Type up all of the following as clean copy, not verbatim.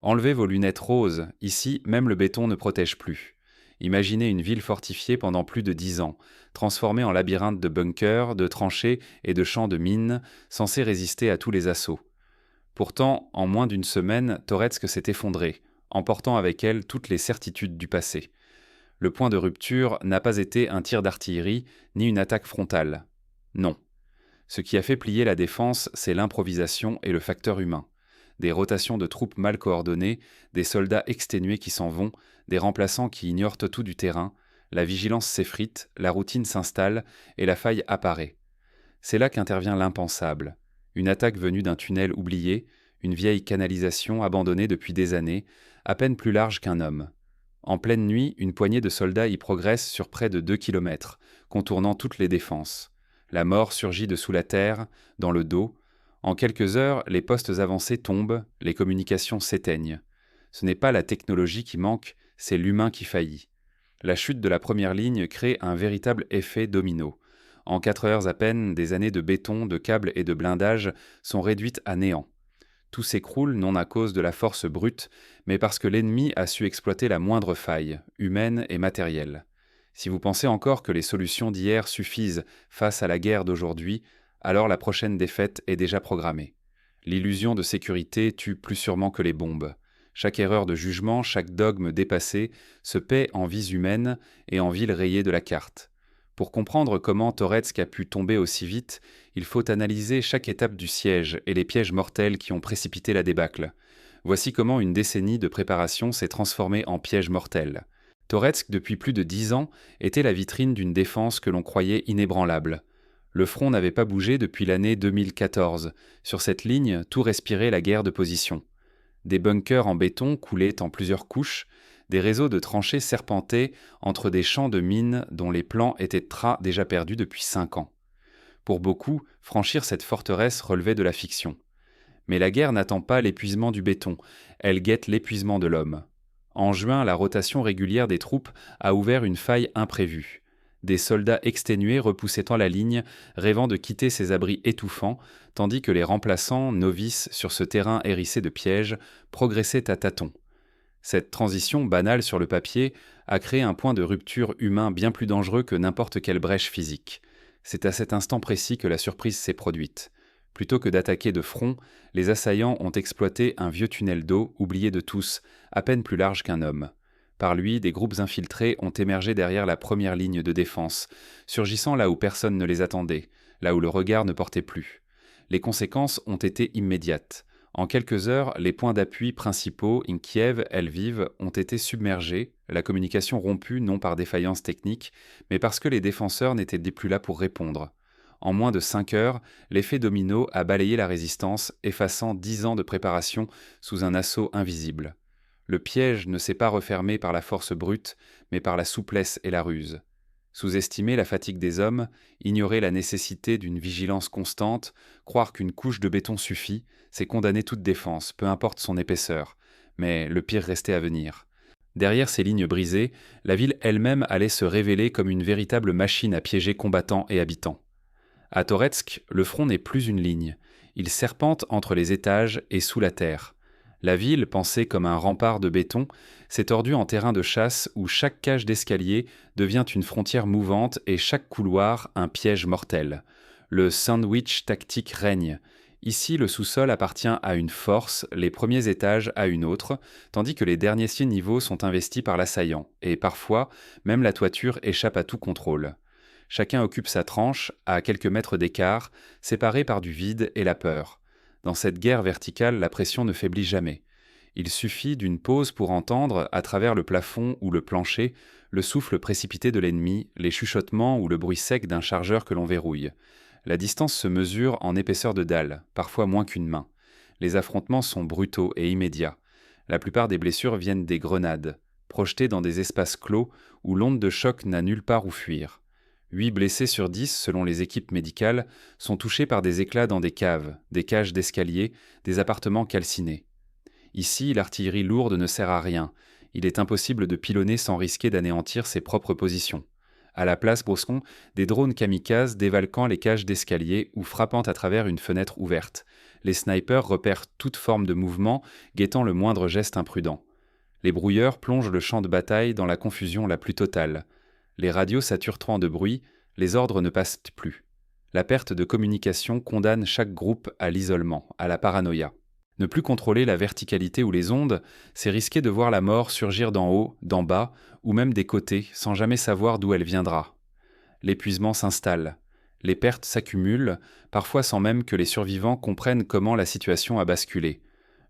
Enlevez vos lunettes roses, ici même le béton ne protège plus. Imaginez une ville fortifiée pendant plus de 10 ans, transformée en labyrinthe de bunkers, de tranchées et de champs de mines, censés résister à tous les assauts. Pourtant, en moins d'une semaine, Toretsk s'est effondrée, emportant avec elle toutes les certitudes du passé. Le point de rupture n'a pas été un tir d'artillerie, ni une attaque frontale. Non. Ce qui a fait plier la défense, c'est l'improvisation et le facteur humain. Des rotations de troupes mal coordonnées, des soldats exténués qui s'en vont, des remplaçants qui ignorent tout du terrain, la vigilance s'effrite, la routine s'installe et la faille apparaît. C'est là qu'intervient l'impensable. Une attaque venue d'un tunnel oublié, une vieille canalisation abandonnée depuis des années, à peine plus large qu'un homme. En pleine nuit, une poignée de soldats y progresse sur près de 2 kilomètres, contournant toutes les défenses. La mort surgit de sous la terre, dans le dos. En quelques heures, les postes avancés tombent, les communications s'éteignent. Ce n'est pas la technologie qui manque, c'est l'humain qui faillit. La chute de la première ligne crée un véritable effet domino. En 4 heures à peine, des années de béton, de câbles et de blindage sont réduites à néant. Tout s'écroule non à cause de la force brute, mais parce que l'ennemi a su exploiter la moindre faille, humaine et matérielle. Si vous pensez encore que les solutions d'hier suffisent face à la guerre d'aujourd'hui, alors la prochaine défaite est déjà programmée. L'illusion de sécurité tue plus sûrement que les bombes. Chaque erreur de jugement, chaque dogme dépassé se paie en vies humaines et en villes rayées de la carte. Pour comprendre comment Toretsk a pu tomber aussi vite, il faut analyser chaque étape du siège et les pièges mortels qui ont précipité la débâcle. Voici comment une décennie de préparation s'est transformée en piège mortel. Toretsk, depuis plus de 10 ans, était la vitrine d'une défense que l'on croyait inébranlable. Le front n'avait pas bougé depuis l'année 2014. Sur cette ligne, tout respirait la guerre de position. Des bunkers en béton coulaient en plusieurs couches, des réseaux de tranchées serpentaient entre des champs de mines dont les plans étaient déjà perdus depuis 5 ans. Pour beaucoup, franchir cette forteresse relevait de la fiction. Mais la guerre n'attend pas l'épuisement du béton, elle guette l'épuisement de l'homme. En juin, la rotation régulière des troupes a ouvert une faille imprévue. Des soldats exténués repoussaient la ligne, rêvant de quitter ces abris étouffants, tandis que les remplaçants, novices sur ce terrain hérissé de pièges, progressaient à tâtons. Cette transition, banale sur le papier, a créé un point de rupture humain bien plus dangereux que n'importe quelle brèche physique. C'est à cet instant précis que la surprise s'est produite. Plutôt que d'attaquer de front, les assaillants ont exploité un vieux tunnel d'eau, oublié de tous, à peine plus large qu'un homme. Par lui, des groupes infiltrés ont émergé derrière la première ligne de défense, surgissant là où personne ne les attendait, là où le regard ne portait plus. Les conséquences ont été immédiates. En quelques heures, les points d'appui principaux, Kiev, Lviv, ont été submergés, la communication rompue non par défaillance technique, mais parce que les défenseurs n'étaient plus là pour répondre. En moins de 5 heures, l'effet domino a balayé la résistance, effaçant 10 ans de préparation sous un assaut invisible. Le piège ne s'est pas refermé par la force brute, mais par la souplesse et la ruse. Sous-estimer la fatigue des hommes, ignorer la nécessité d'une vigilance constante, croire qu'une couche de béton suffit, c'est condamner toute défense, peu importe son épaisseur. Mais le pire restait à venir. Derrière ces lignes brisées, la ville elle-même allait se révéler comme une véritable machine à piéger combattants et habitants. À Toretsk, le front n'est plus une ligne. Il serpente entre les étages et sous la terre. La ville, pensée comme un rempart de béton, s'est tordue en terrain de chasse où chaque cage d'escalier devient une frontière mouvante et chaque couloir un piège mortel. Le sandwich tactique règne. Ici, le sous-sol appartient à une force, les premiers étages à une autre, tandis que les derniers 6 niveaux sont investis par l'assaillant, et parfois, même la toiture échappe à tout contrôle. Chacun occupe sa tranche, à quelques mètres d'écart, séparés par du vide et la peur. Dans cette guerre verticale, la pression ne faiblit jamais. Il suffit d'une pause pour entendre, à travers le plafond ou le plancher, le souffle précipité de l'ennemi, les chuchotements ou le bruit sec d'un chargeur que l'on verrouille. La distance se mesure en épaisseur de dalle, parfois moins qu'une main. Les affrontements sont brutaux et immédiats. La plupart des blessures viennent des grenades, projetées dans des espaces clos où l'onde de choc n'a nulle part où fuir. 8 blessés sur 10, selon les équipes médicales, sont touchés par des éclats dans des caves, des cages d'escalier, des appartements calcinés. Ici, l'artillerie lourde ne sert à rien. Il est impossible de pilonner sans risquer d'anéantir ses propres positions. À la place brosseront des drones kamikazes dévalquant les cages d'escalier ou frappant à travers une fenêtre ouverte. Les snipers repèrent toute forme de mouvement, guettant le moindre geste imprudent. Les brouilleurs plongent le champ de bataille dans la confusion la plus totale. Les radios saturent trop de bruit, les ordres ne passent plus. La perte de communication condamne chaque groupe à l'isolement, à la paranoïa. Ne plus contrôler la verticalité ou les ondes, c'est risquer de voir la mort surgir d'en haut, d'en bas, ou même des côtés, sans jamais savoir d'où elle viendra. L'épuisement s'installe. Les pertes s'accumulent, parfois sans même que les survivants comprennent comment la situation a basculé.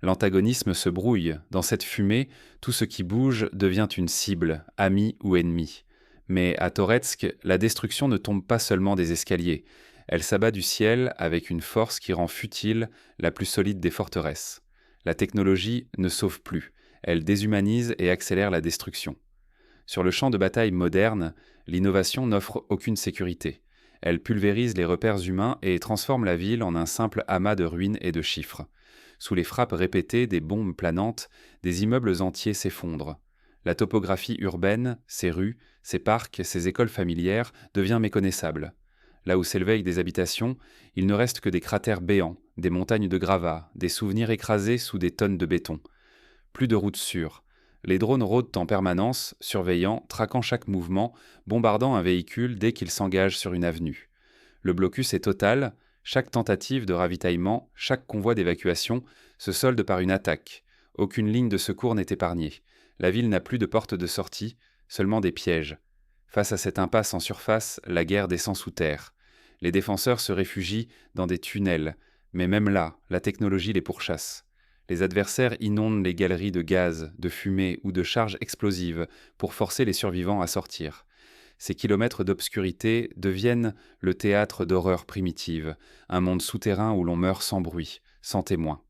L'antagonisme se brouille. Dans cette fumée, tout ce qui bouge devient une cible, ami ou ennemi. Mais à Toretsk, la destruction ne tombe pas seulement des escaliers. Elle s'abat du ciel avec une force qui rend futile la plus solide des forteresses. La technologie ne sauve plus. Elle déshumanise et accélère la destruction. Sur le champ de bataille moderne, l'innovation n'offre aucune sécurité. Elle pulvérise les repères humains et transforme la ville en un simple amas de ruines et de chiffres. Sous les frappes répétées des bombes planantes, des immeubles entiers s'effondrent. La topographie urbaine, ses rues, ses parcs, ses écoles familières, devient méconnaissable. Là où s'éveillent des habitations, il ne reste que des cratères béants, des montagnes de gravats, des souvenirs écrasés sous des tonnes de béton. Plus de routes sûres. Les drones rôdent en permanence, surveillant, traquant chaque mouvement, bombardant un véhicule dès qu'il s'engage sur une avenue. Le blocus est total, chaque tentative de ravitaillement, chaque convoi d'évacuation se solde par une attaque. Aucune ligne de secours n'est épargnée. La ville n'a plus de porte de sortie, seulement des pièges. Face à cette impasse en surface, la guerre descend sous terre. Les défenseurs se réfugient dans des tunnels, mais même là, la technologie les pourchasse. Les adversaires inondent les galeries de gaz, de fumée ou de charges explosives pour forcer les survivants à sortir. Ces kilomètres d'obscurité deviennent le théâtre d'horreurs primitives, un monde souterrain où l'on meurt sans bruit, sans témoin.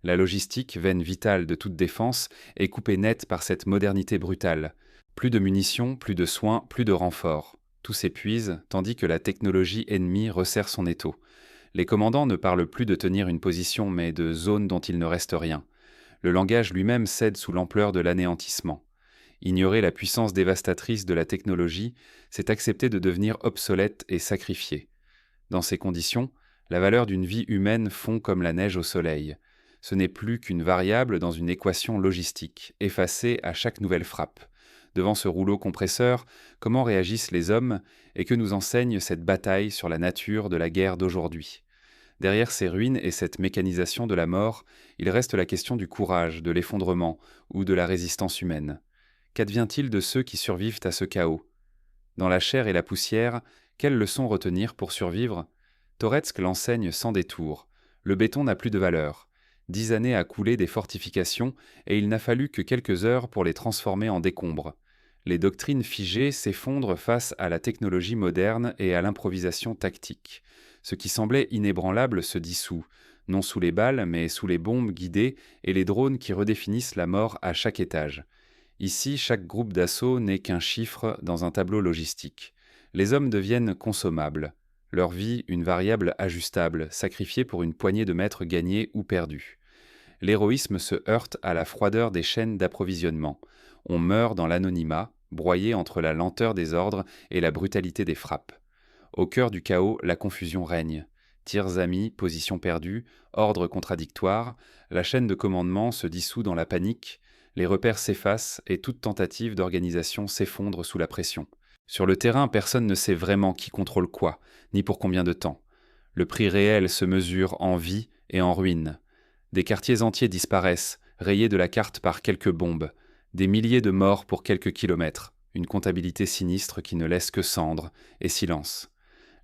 La logistique, veine vitale de toute défense, est coupée nette par cette modernité brutale. Plus de munitions, plus de soins, plus de renforts. Tout s'épuise, tandis que la technologie ennemie resserre son étau. Les commandants ne parlent plus de tenir une position, mais de zones dont il ne reste rien. Le langage lui-même cède sous l'ampleur de l'anéantissement. Ignorer la puissance dévastatrice de la technologie, c'est accepter de devenir obsolète et sacrifié. Dans ces conditions, la valeur d'une vie humaine fond comme la neige au soleil. Ce n'est plus qu'une variable dans une équation logistique, effacée à chaque nouvelle frappe. Devant ce rouleau compresseur, comment réagissent les hommes et que nous enseigne cette bataille sur la nature de la guerre d'aujourd'hui? Derrière ces ruines et cette mécanisation de la mort, il reste la question du courage, de l'effondrement ou de la résistance humaine. Qu'advient-il de ceux qui survivent à ce chaos? Dans la chair et la poussière, quelles leçons retenir pour survivre? Toretsk l'enseigne sans détour. Le béton n'a plus de valeur. 10 années à couler des fortifications et il n'a fallu que quelques heures pour les transformer en décombres. Les doctrines figées s'effondrent face à la technologie moderne et à l'improvisation tactique. Ce qui semblait inébranlable se dissout, non sous les balles, mais sous les bombes guidées et les drones qui redéfinissent la mort à chaque étage. Ici, chaque groupe d'assaut n'est qu'un chiffre dans un tableau logistique. Les hommes deviennent consommables. Leur vie, une variable ajustable, sacrifiée pour une poignée de mètres gagnés ou perdus. L'héroïsme se heurte à la froideur des chaînes d'approvisionnement. On meurt dans l'anonymat, broyé entre la lenteur des ordres et la brutalité des frappes. Au cœur du chaos, la confusion règne. Tirs amis, positions perdues, ordres contradictoires, la chaîne de commandement se dissout dans la panique, les repères s'effacent et toute tentative d'organisation s'effondre sous la pression. Sur le terrain, personne ne sait vraiment qui contrôle quoi, ni pour combien de temps. Le prix réel se mesure en vie et en ruine. Des quartiers entiers disparaissent, rayés de la carte par quelques bombes. Des milliers de morts pour quelques kilomètres. Une comptabilité sinistre qui ne laisse que cendres et silence.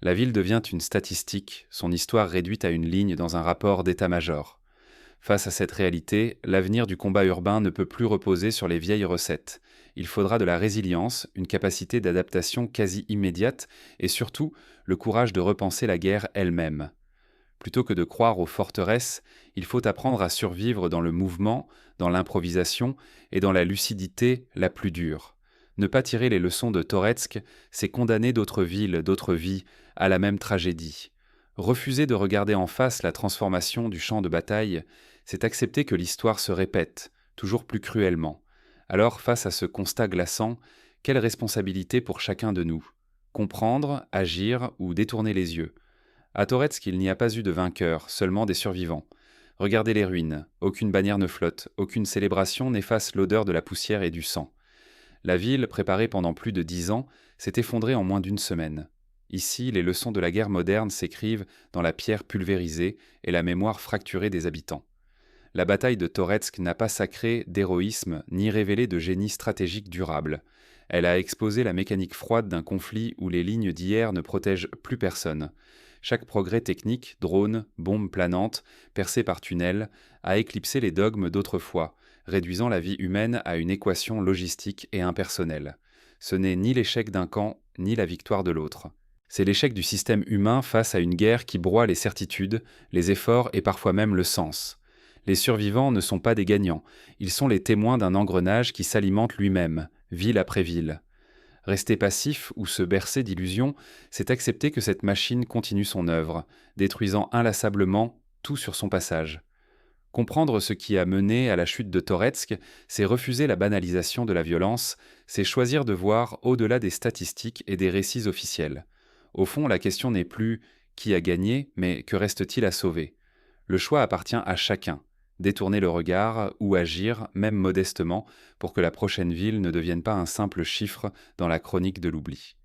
La ville devient une statistique, son histoire réduite à une ligne dans un rapport d'état-major. Face à cette réalité, l'avenir du combat urbain ne peut plus reposer sur les vieilles recettes. Il faudra de la résilience, une capacité d'adaptation quasi immédiate et surtout le courage de repenser la guerre elle-même. Plutôt que de croire aux forteresses, il faut apprendre à survivre dans le mouvement, dans l'improvisation et dans la lucidité la plus dure. Ne pas tirer les leçons de Toretsk, c'est condamner d'autres villes, d'autres vies à la même tragédie. Refuser de regarder en face la transformation du champ de bataille, c'est accepter que l'histoire se répète, toujours plus cruellement. Alors, face à ce constat glaçant, quelle responsabilité pour chacun de nous? Comprendre, agir ou détourner les yeux? À Toretsk, il n'y a pas eu de vainqueur, seulement des survivants. Regardez les ruines, aucune bannière ne flotte, aucune célébration n'efface l'odeur de la poussière et du sang. La ville, préparée pendant plus de 10 ans, s'est effondrée en moins d'une semaine. Ici, les leçons de la guerre moderne s'écrivent dans la pierre pulvérisée et la mémoire fracturée des habitants. La bataille de Toretsk n'a pas sacré d'héroïsme ni révélé de génie stratégique durable. Elle a exposé la mécanique froide d'un conflit où les lignes d'hier ne protègent plus personne. Chaque progrès technique, drones, bombes planantes, percées par tunnels, a éclipsé les dogmes d'autrefois, réduisant la vie humaine à une équation logistique et impersonnelle. Ce n'est ni l'échec d'un camp, ni la victoire de l'autre. C'est l'échec du système humain face à une guerre qui broie les certitudes, les efforts et parfois même le sens. Les survivants ne sont pas des gagnants, ils sont les témoins d'un engrenage qui s'alimente lui-même, ville après ville. Rester passif ou se bercer d'illusions, c'est accepter que cette machine continue son œuvre, détruisant inlassablement tout sur son passage. Comprendre ce qui a mené à la chute de Toretsk, c'est refuser la banalisation de la violence, c'est choisir de voir au-delà des statistiques et des récits officiels. Au fond, la question n'est plus qui a gagné, mais que reste-t-il à sauver. Le choix appartient à chacun. Détourner le regard ou agir, même modestement, pour que la prochaine ville ne devienne pas un simple chiffre dans la chronique de l'oubli.